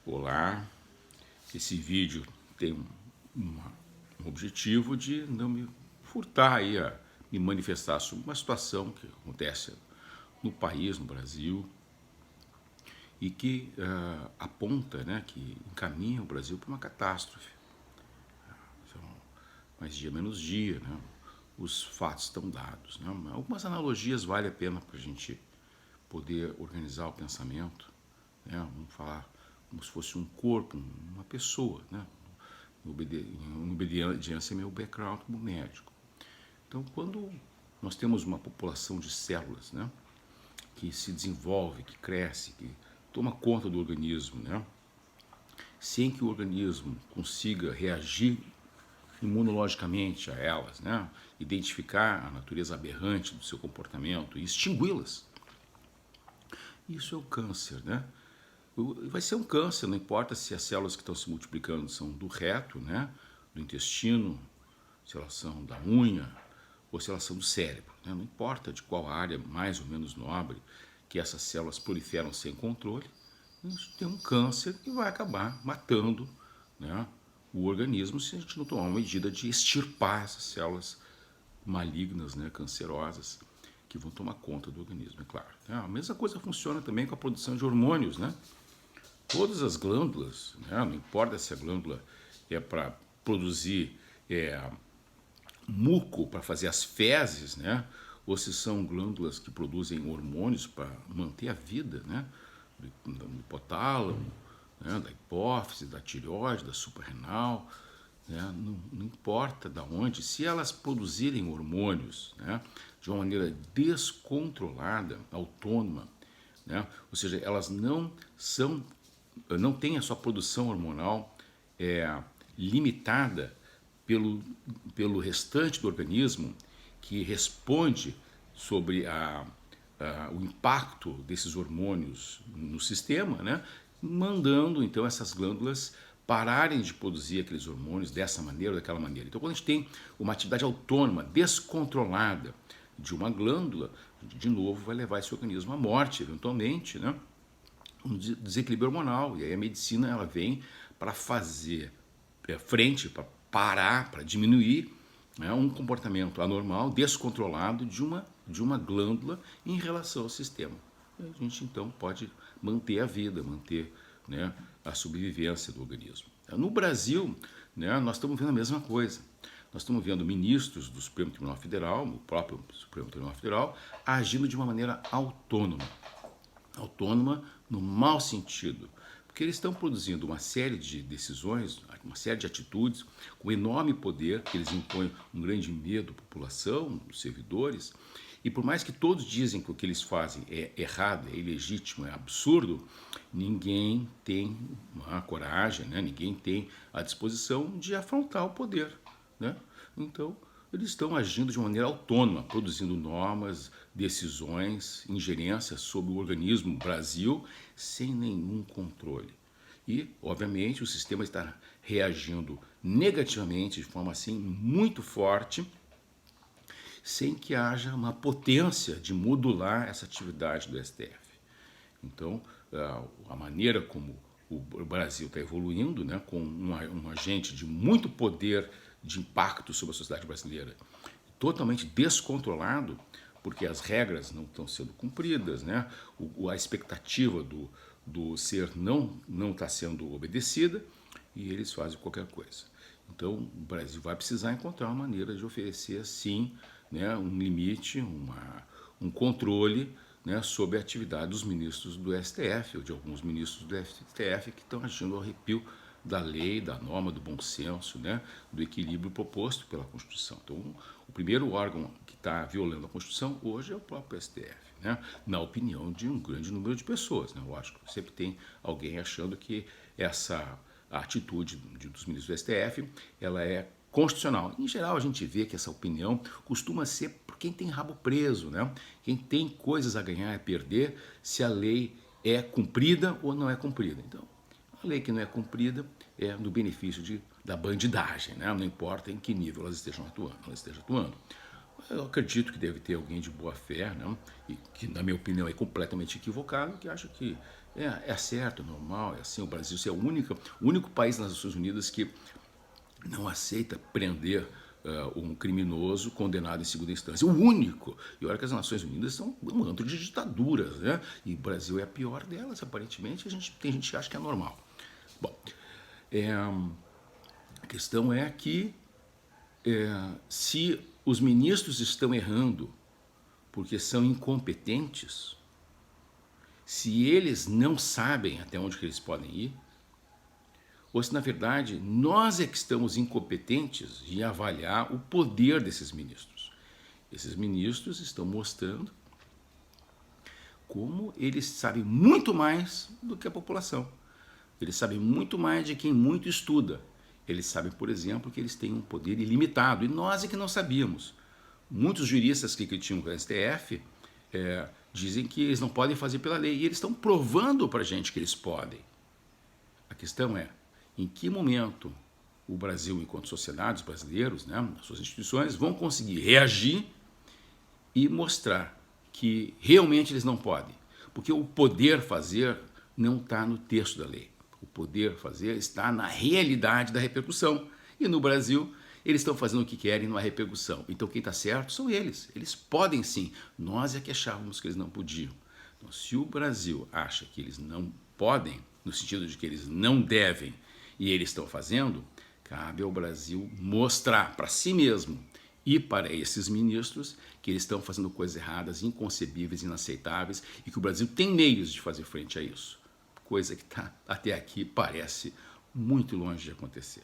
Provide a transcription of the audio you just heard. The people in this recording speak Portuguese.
Olá, esse vídeo tem um objetivo de não me furtar aí a me manifestar sobre uma situação que acontece no país, no Brasil, e que aponta, né, que encaminha o Brasil para uma catástrofe. Então, mais dia menos dia, né, os fatos estão dados. Né? Algumas analogias vale a pena para a gente poder organizar o pensamento, né? Vamos falar como se fosse um corpo, uma pessoa, né? Em obediência ao meu background como médico. Então, quando nós temos uma população de células, né, que se desenvolve, que cresce, que toma conta do organismo, né, sem que o organismo consiga reagir imunologicamente a elas, né, identificar a natureza aberrante do seu comportamento e extingui-las, isso é o câncer, né? Vai ser um câncer, não importa se as células que estão se multiplicando são do reto, né, do intestino, se elas são da unha ou se elas são do cérebro. Né? Não importa de qual área mais ou menos nobre que essas células proliferam sem controle, a gente tem um câncer que vai acabar matando, né, o organismo se a gente não tomar uma medida de extirpar essas células malignas, né, cancerosas, que vão tomar conta do organismo, é claro. A mesma coisa funciona também com a produção de hormônios, né? Todas as glândulas, né, não importa se a glândula é para produzir muco para fazer as fezes, né, ou se são glândulas que produzem hormônios para manter a vida, né, do hipotálamo, né, da hipófise, da tireoide, da suprarrenal, né, não importa de onde, se elas produzirem hormônios, né, de uma maneira descontrolada, autônoma, né, ou seja, elas não têm a sua produção hormonal limitada pelo restante do organismo que responde sobre o impacto desses hormônios no sistema, né, mandando então essas glândulas pararem de produzir aqueles hormônios dessa maneira ou daquela maneira. Então, quando a gente tem uma atividade autônoma, descontrolada de uma glândula, de novo vai levar esse organismo à morte, eventualmente, né? Um desequilíbrio hormonal. E aí a medicina ela vem para fazer frente, para parar, para diminuir, né, um comportamento anormal, descontrolado de uma glândula em relação ao sistema. E a gente então pode manter a vida, manter, né, a sobrevivência do organismo. No Brasil, né, nós estamos vendo a mesma coisa. Nós estamos vendo ministros do Supremo Tribunal Federal, o próprio Supremo Tribunal Federal, agindo de uma maneira autônoma. Autônoma no mau sentido, porque eles estão produzindo uma série de decisões, uma série de atitudes, com enorme poder, que eles impõem um grande medo à população, aos servidores, e por mais que todos dizem que o que eles fazem é errado, é ilegítimo, é absurdo, ninguém tem a coragem, né? Ninguém tem a disposição de afrontar o poder, né? Então, eles estão agindo de maneira autônoma, produzindo normas, decisões, ingerências sobre o organismo Brasil sem nenhum controle. E, obviamente, o sistema está reagindo negativamente, de forma assim muito forte, sem que haja uma potência de modular essa atividade do STF. Então, a maneira como o Brasil está evoluindo, né, com um agente de muito poder de impacto sobre a sociedade brasileira, totalmente descontrolado, porque as regras não estão sendo cumpridas, né, a expectativa do ser não está sendo obedecida, e eles fazem qualquer coisa. Então, o Brasil vai precisar encontrar uma maneira de oferecer, sim, né, um limite, um controle, né, sobre a atividade dos ministros do STF, ou de alguns ministros do STF que estão agindo ao arrepio da lei, da norma, do bom senso, né, do equilíbrio proposto pela Constituição. Então, o primeiro órgão que está violando a Constituição hoje é o próprio STF, né, na opinião de um grande número de pessoas. Né, lógico, sempre tem alguém achando que essa atitude dos ministros do STF ela é constitucional. Em geral, a gente vê que essa opinião costuma ser por quem tem rabo preso, né? Quem tem coisas a ganhar e perder se a lei é cumprida ou não é cumprida. Então, a lei que não é cumprida é no benefício da bandidagem, né? Não importa em que nível elas estejam atuando. Eu acredito que deve ter alguém de boa fé, né? E que, na minha opinião, é completamente equivocado, que acha que é certo, é normal, é assim. O Brasil é o único país nas Nações Unidas que não aceita prender um criminoso condenado em segunda instância. O único. E olha que as Nações Unidas são um antro de ditaduras, né? E o Brasil é a pior delas, aparentemente. Tem gente que acha que é normal. Bom, a questão é que se os ministros estão errando porque são incompetentes, se eles não sabem até onde que eles podem ir, ou se, na verdade, nós é que estamos incompetentes em avaliar o poder desses ministros. Esses ministros estão mostrando como eles sabem muito mais do que a população. Eles sabem muito mais de quem muito estuda. Eles sabem, por exemplo, que eles têm um poder ilimitado, e nós é que não sabíamos. Muitos juristas que criticam o STF dizem que eles não podem fazer pela lei, e eles estão provando para a gente que eles podem. A questão é, em que momento o Brasil, enquanto sociedade, os brasileiros, né, as suas instituições, vão conseguir reagir e mostrar que realmente eles não podem. Porque o poder fazer não está no texto da lei. O poder fazer está na realidade da repercussão. E no Brasil, eles estão fazendo o que querem numa repercussão. Então quem está certo são eles. Eles podem sim. Nós é que achávamos que eles não podiam. Então, se o Brasil acha que eles não podem, no sentido de que eles não devem, e eles estão fazendo, cabe ao Brasil mostrar para si mesmo e para esses ministros que eles estão fazendo coisas erradas, inconcebíveis, inaceitáveis, e que o Brasil tem meios de fazer frente a isso. Coisa que até aqui parece muito longe de acontecer.